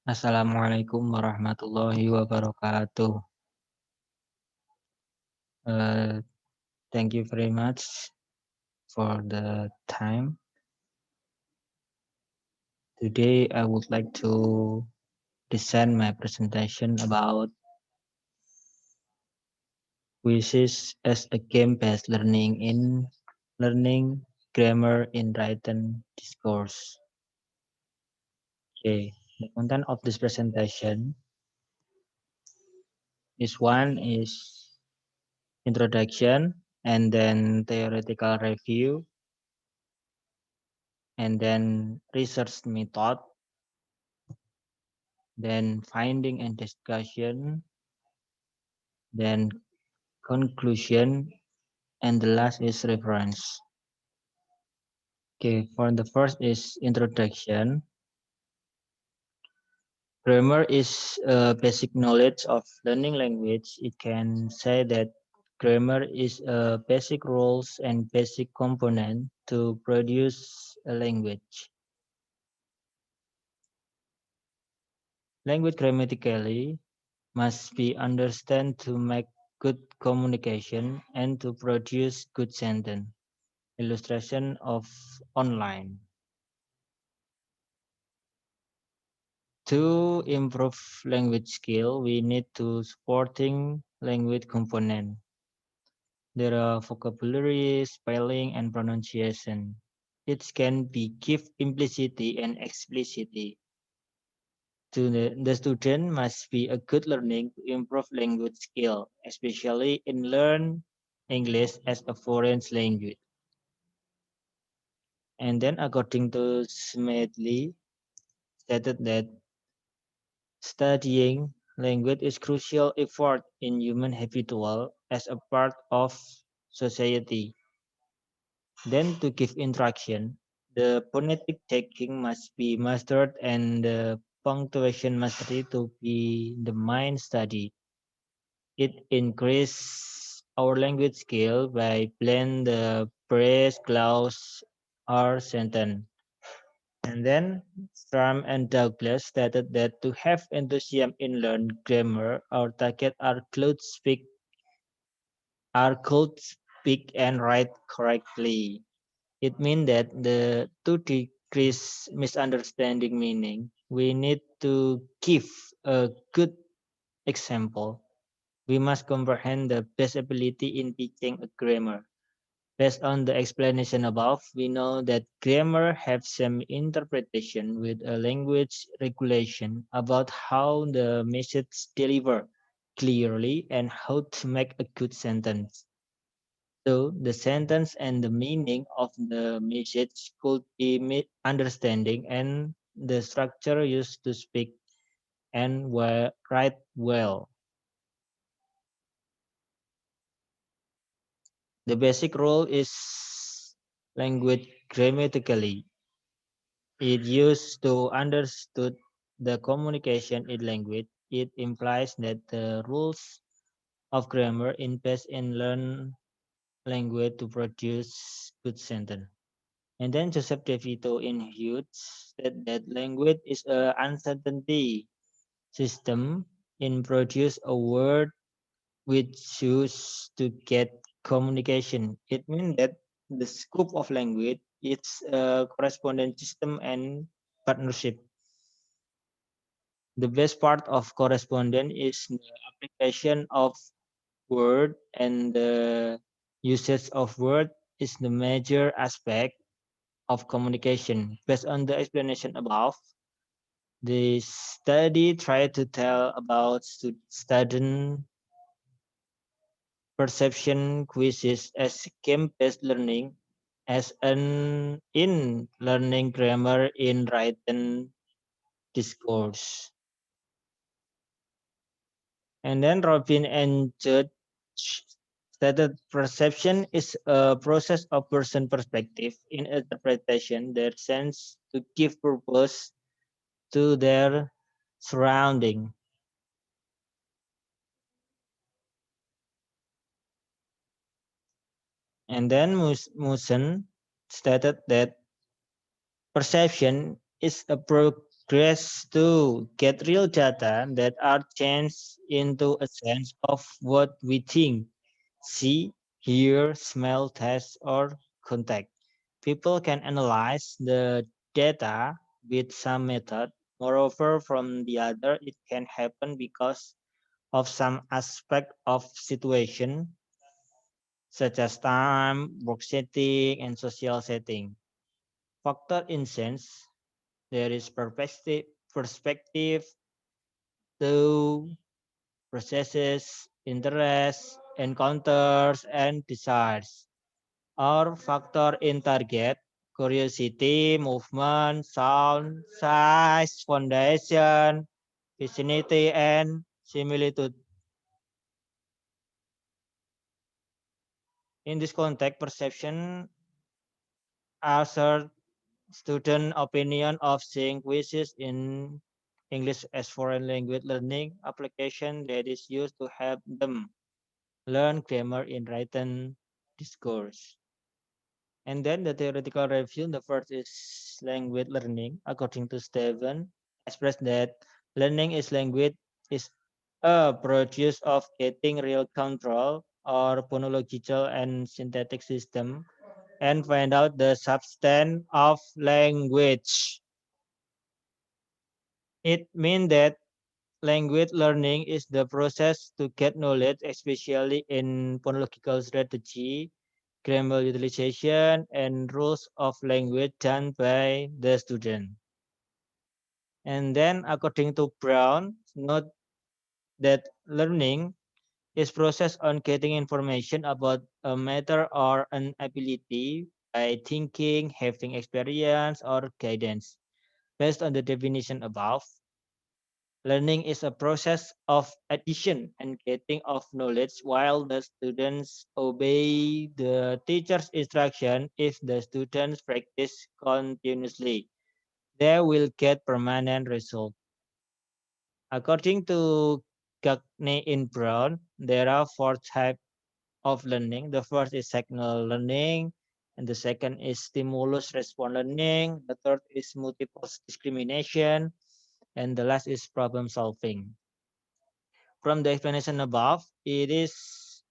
Assalamualaikum warahmatullahi wabarakatuh. Uh, Thank you very much for the time. Today, I would like to present my presentation about quizzes as a game-based learning grammar in written discourse. Okay, the content of this presentation is introduction, and then theoretical review, and then research method, then finding and discussion, then conclusion, and the last is reference. Okay, for the first is introduction. Grammar is a basic knowledge of learning language. It can say that grammar is a basic rules and basic component to produce a language. Language grammatically must be understood to make good communication and to produce good sentence. Illustration of online. To improve language skill, we need to supporting language component. There are vocabulary, spelling, and pronunciation. It can be give implicitly and explicitly. The student must be a good learning to improve language skill, especially in learn English as a foreign language. And then according to Smedley, stated that studying language is crucial effort in human habitual as a part of society. Then to give instruction, the phonetic taking must be mastered and the punctuation mastery to be the mind study. It increase our language skill by blend the phrase, clause, or sentence. And then Stram and Douglas stated that to have enthusiasm in learn grammar, our target could speak and write correctly. It means that to decrease misunderstanding meaning, we need to give a good example. We must comprehend the best ability in teaching a grammar. Based on the explanation above, we know that grammar have some interpretation with a language regulation about how the message deliver clearly and how to make a good sentence. So the sentence and the meaning of the message could be understanding and the structure used to speak and write well. The basic rule is language grammatically. It used to understood the communication in language. It implies that the rules of grammar invest in learn language to produce good sentence. And then Joseph DeVito in Hughes said that language is a uncertainty system in produce a word which choose to get communication. It means that the scope of language is a correspondence system and partnership. The best part of correspondence is the application of word and the usage of word is the major aspect of communication. Based on the explanation above, the study tried to tell about student perception quizzes as game-based learning as an in learning grammar in written discourse. And then Robin and Judge stated perception is a process of person perspective in interpretation that sense to give purpose to their surrounding. And then Musen stated that perception is a Grace to get real data that are changed into a sense of what we think, see, hear, smell, taste, or contact. People can analyze the data with some method. Moreover, from the other, it can happen because of some aspect of situation, such as time, work setting, and social setting. Factor in sense, there is perspective to processes, interests, encounters, and desires. Or factor in target, curiosity, movement, sound, size, foundation, vicinity, and similitude. In this context, perception assert student opinion of seeing quizzes in English as foreign language learning application that is used to help them learn grammar in written discourse. And then the theoretical review, the first is language learning. According to Steven, express that learning is language is a process of getting real control or phonological and synthetic system and find out the substance of language. It means that language learning is the process to get knowledge, especially in phonological strategy, grammar utilization, and rules of language done by the student. And then, according to Brown, note that learning is process on getting information about a matter or an ability by thinking, having experience, or guidance. Based on the definition above, learning is a process of addition and getting of knowledge while the students obey the teacher's instruction. If the students practice continuously, they will get permanent result. According to Gagne in Brown, there are four types of learning. The first is signal learning, and the second is stimulus response learning. The third is multiple discrimination, and the last is problem solving. From the explanation above, it is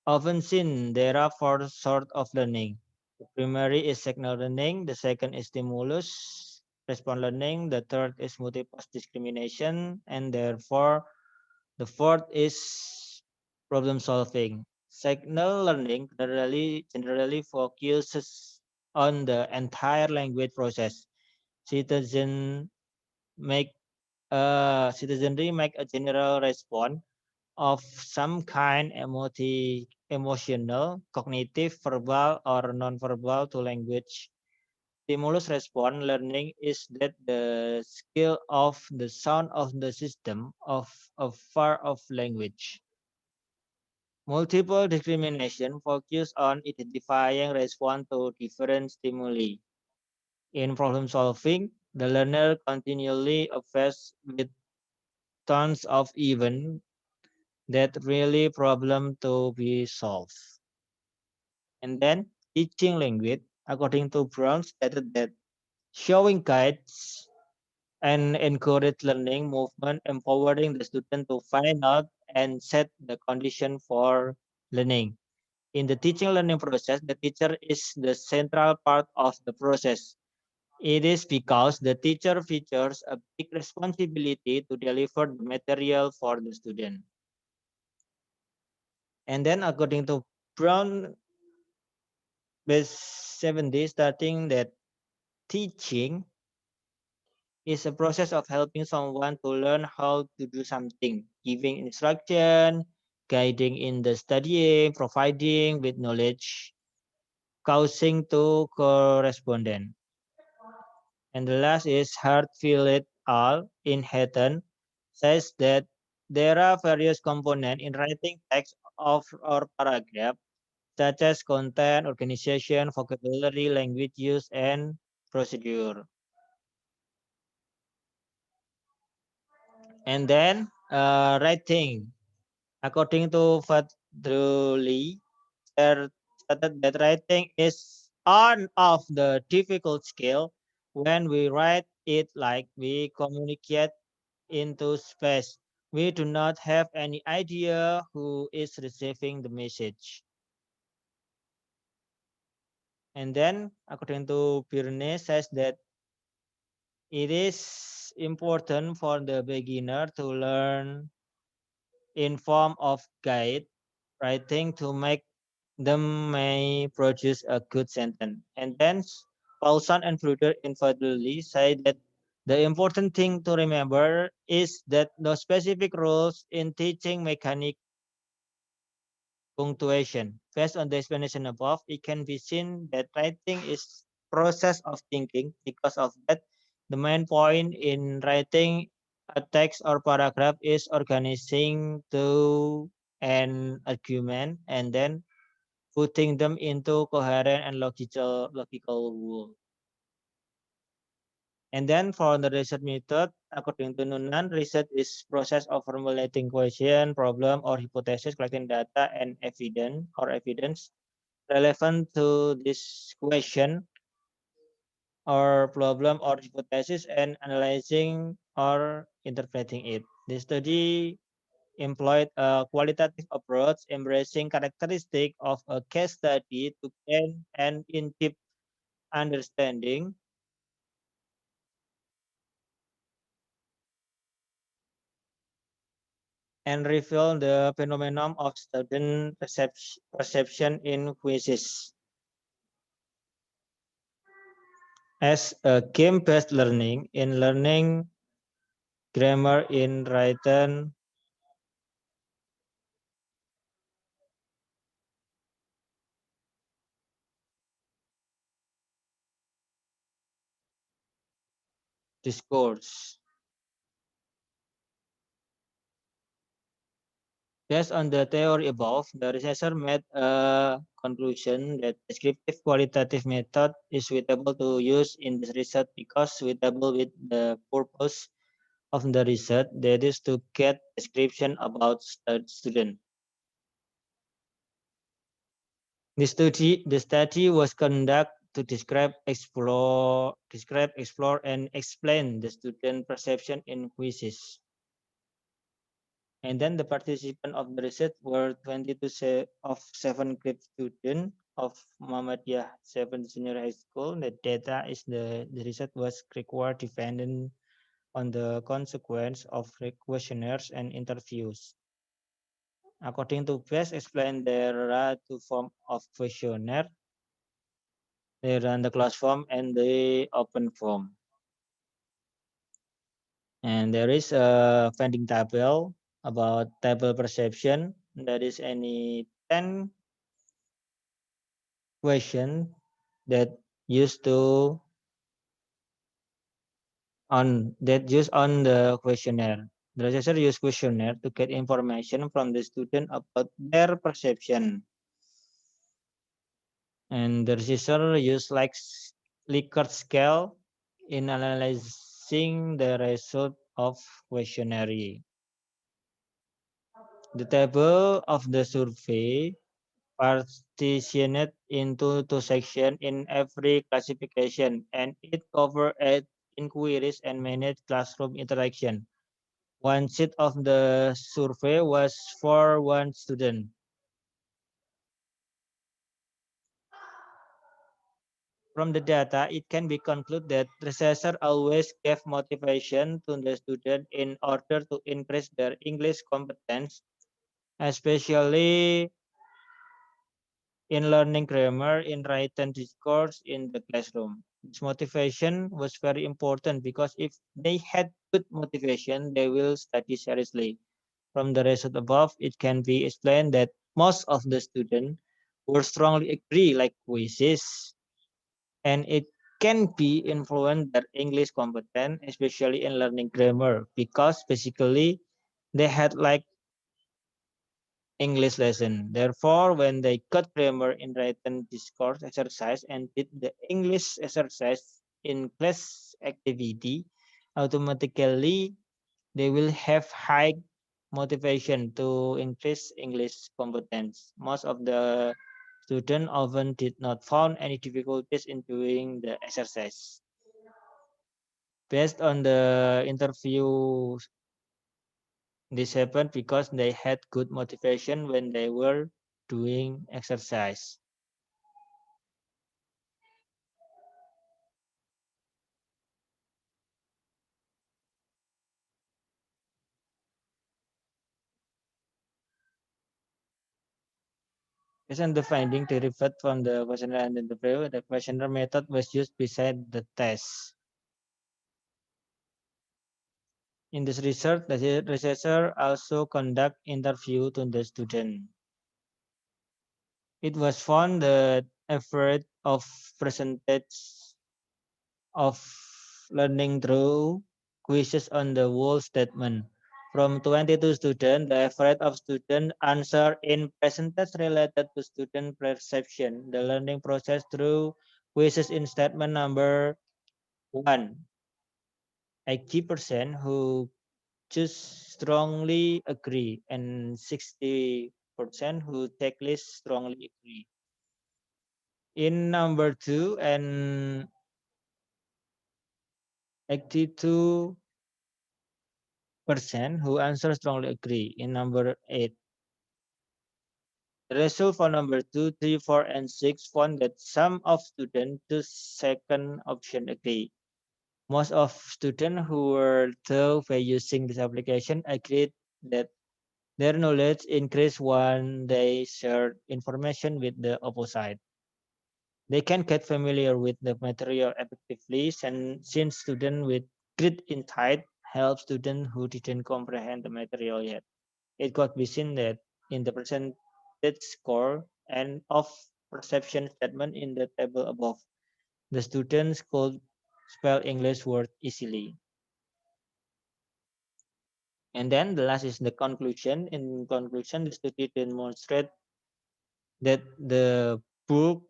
often seen there are four sorts of learning. The primary is signal learning, the second is stimulus response learning, the third is multiple discrimination, and therefore the fourth is problem solving. Signal learning generally focuses on the entire language process. Citizen make Citizenry make a general response of some kind emotional, cognitive, verbal, or non-verbal to language. Stimulus response learning is that the skill of the sound of the system of a part of language. Multiple discrimination focus on identifying response to different stimuli. In problem solving, the learner continually affects with tons of events that really problem to be solved. And then teaching language, according to Brown, stated that showing guides and encourage learning movement, empowering the student to find out and set the condition for learning. In the teaching learning process, the teacher is the central part of the process. It is because the teacher features a big responsibility to deliver the material for the student. And then according to Brown, base 70, starting that teaching is a process of helping someone to learn how to do something, giving instruction, guiding in the studying, providing with knowledge, causing to correspondent. And the last is Hartfield et al. In Hatton says that there are various components in writing text of or paragraph, such as content, organization, vocabulary, language use, and procedure. And then writing. According to Fadruli, there stated that writing is on of the difficult scale. When we write it like we communicate into space. We do not have any idea who is receiving the message. And then, according to Birne, says that it is important for the beginner to learn in form of guide writing to make them may produce a good sentence. And then Paulson and Bruder invalidly say that the important thing to remember is that no specific rules in teaching mechanic punctuation. Based on the explanation above, it can be seen that writing is process of thinking. Because of that, the main point in writing a text or paragraph is organizing to an argument and then putting them into coherent and logical rule. And then for the research method, according to Nunan, research is process of formulating question, problem, or hypothesis, collecting data and evidence relevant to this question or problem or hypothesis and analyzing or interpreting it. The study employed a qualitative approach, embracing characteristics of a case study to gain an in-depth understanding and reveal the phenomenon of student perception in quizzes. As a game-based learning, in learning grammar in written discourse. Based on the theory above, the researcher made a conclusion that descriptive qualitative method is suitable to use in this research because suitable with the purpose of the research, that is to get description about student. The study was conducted to explore, and explain the student perception in quizzes. And then the participants of the research were 22 of 7 grade students of Muhammadiyah 7 Senior High School. The data is the research was required dependent on the consequence of questionnaires and interviews. According to Best explained, there are two forms of questionnaire. There are the closed form and the open form. And there is a finding table about table perception. There is any 10 question that used to on the questionnaire. The researcher use questionnaire to get information from the student about their perception. And the researcher use like Likert scale in analyzing the result of questionnaire. The table of the survey partitioned into two sections in every classification, and it covered 8 inquiries and managed classroom interaction. One sheet of the survey was for one student. From the data, it can be concluded that researchers always gave motivation to the student in order to increase their English competence, especially in learning grammar in written discourse in the classroom. This motivation was very important because if they had good motivation, they will study seriously. From the result above, it can be explained that most of the students will strongly agree like quizzes, and it can be influenced their English competence, especially in learning grammar, because basically they had like English lesson. Therefore, when they got grammar in written discourse exercise and did the English exercise in class activity, automatically they will have high motivation to increase English competence. Most of the students often did not found any difficulties in doing the exercise. Based on the interview, this happened because they had good motivation when they were doing exercise. Based on the finding derived from the questionnaire and interview, the questionnaire method was used beside the test. In this research, the researcher also conduct interview to the student. It was found that average of percentage of learning through quizzes on the whole statement. From 22 students, the average of students answer in percentage related to student perception. The learning process through quizzes in statement number 1. 80% who choose strongly agree and 60% who take list strongly agree. In number 2 and 82% who answer strongly agree. In number 8, the result for number 2, 3, 4, and 6 found that some of students choose second option agree. Most of students who were told by using this application agreed that their knowledge increased when they share information with the opposite. They can get familiar with the material effectively, and since students with great insight help students who didn't comprehend the material yet. It could be seen that in the percentage score and of perception statement in the table above, the students could spell English word easily. And then the last is the conclusion. In conclusion, the study demonstrates that the book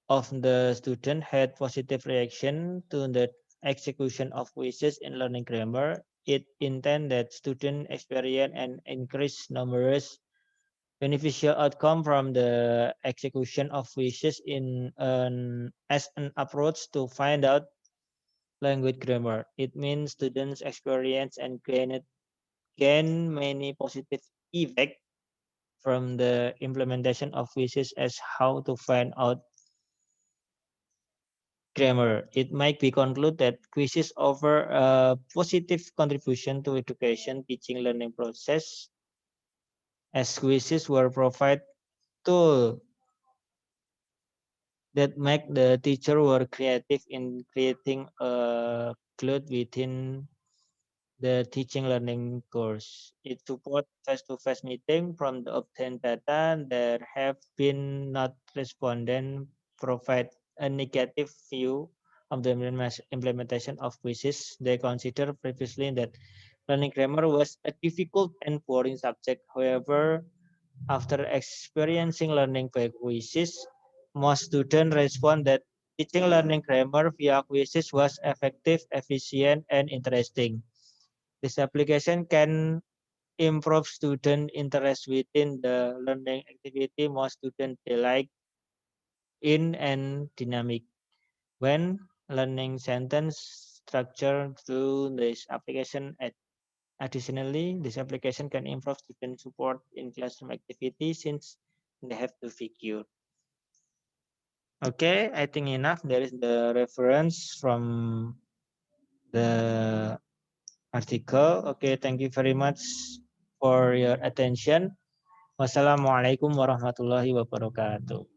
of the student had positive reaction to the execution of quizzes in learning grammar. It intended that students experience and increase numerous beneficial outcome from the execution of wishes as an approach to find out language grammar. It means students experience and gain many positive effects from the implementation of wishes as how to find out grammar. It might be concluded that quizzes offer a positive contribution to education teaching learning process as quizzes were provide tool that make the teacher work creative in creating a cloud within the teaching learning course. It supports face-to-face meeting from the obtained data. There have been not respondent provide a negative view of the implementation of quizzes. They considered previously that learning grammar was a difficult and boring subject. However, after experiencing learning by quizzes, most students respond that teaching learning grammar via quizzes was effective, efficient, and interesting. This application can improve student interest within the learning activity most students like in and dynamic. When learning sentence structure through this application, additionally, this application can improve student support in classroom activity since they have to figure. Okay, I think enough. There is the reference from the article. Okay, thank you very much for your attention. Wassalamualaikum warahmatullahi wabarakatuh.